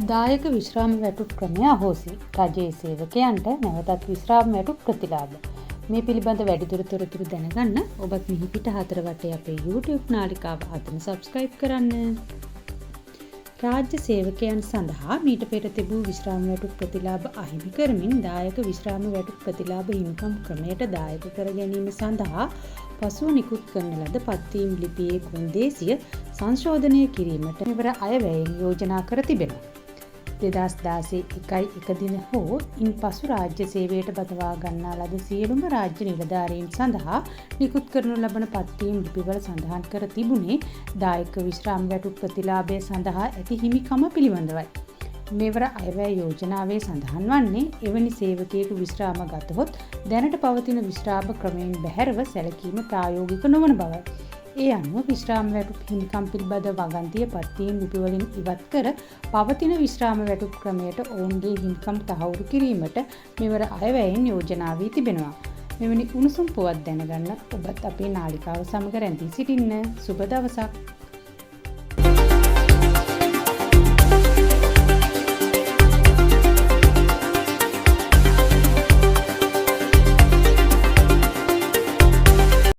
දායක විශ්‍රාම වැටුප් ක්‍රමය අහෝසි. රජයේ සේවකයන්ට නැවතත් විශ්‍රාම වැටුප් ප්‍රතිලාභ. මේ පිළිබඳ වැඩිදුර තොරතුරු දැනගන්න ඔබත් මිහිපිට 4 වටේ අපේ YouTube නාලිකාව අදම subscribe කරන්න. රාජ්‍ය සේවකයන් සඳහා මීට පෙර තිබූ විශ්‍රාම වැටුප් ප්‍රතිලාභ අහිමි කරමින් දායක විශ්‍රාම වැටුප් ප්‍රතිලාභ හිමිකම් ක්‍රමයට දායක කර ගැනීම සඳහා පසුව නිකුත් කරන ලද පත්වීම් ලිපියේ කොන්දේසිය සංශෝධනය කිරීමට මෙවර අයවැයෙන් යෝජනා කර තිබෙනවා. 2016 1 දින හෝ ඉන්පසු රාජ්‍ය සේවයට බදවා ගන්නා ලද සියලුම රාජ්‍ය නිලධාරීන් සඳහා නිකුත් කරනු ලබන පත්වීම් ලිපිවල සඳහන් කර තිබුණේ දායක විශ්‍රාම වැටුප් ප්‍රතිලාභය සඳහා ඇති හිමිකම පිළිබඳවයි. මෙවර අයවැය යෝජනාවේ සඳහන් වන්නේ එවැනි සේවකයෙකු විශ්‍රාම ගතහොත් දැනට පවතින විශ්‍රාම ක්‍රමයෙන් බැහැරව සැලකීම ප්‍රායෝගික නොවන බවයි. ඒ අනුව විශ්‍රාම වැටුප් හිමිකම් පිළිබඳ වගන්තිය පත්වීම් ලිපිවලින් ඉවත් කර පවතින විශ්‍රාම වැටුප් ක්‍රමයට ඔවුන්ගේ හිමිකම් තහවුරු කිරීමට මෙවර අයවැයෙන් යෝජනා වී තිබෙනවා. මෙවැනි උණුසුම් පුවත් දැනගන්න ඔබත් අපේ නාලිකාව සමග රැඳී සිටින්න. සුබ දවසක්.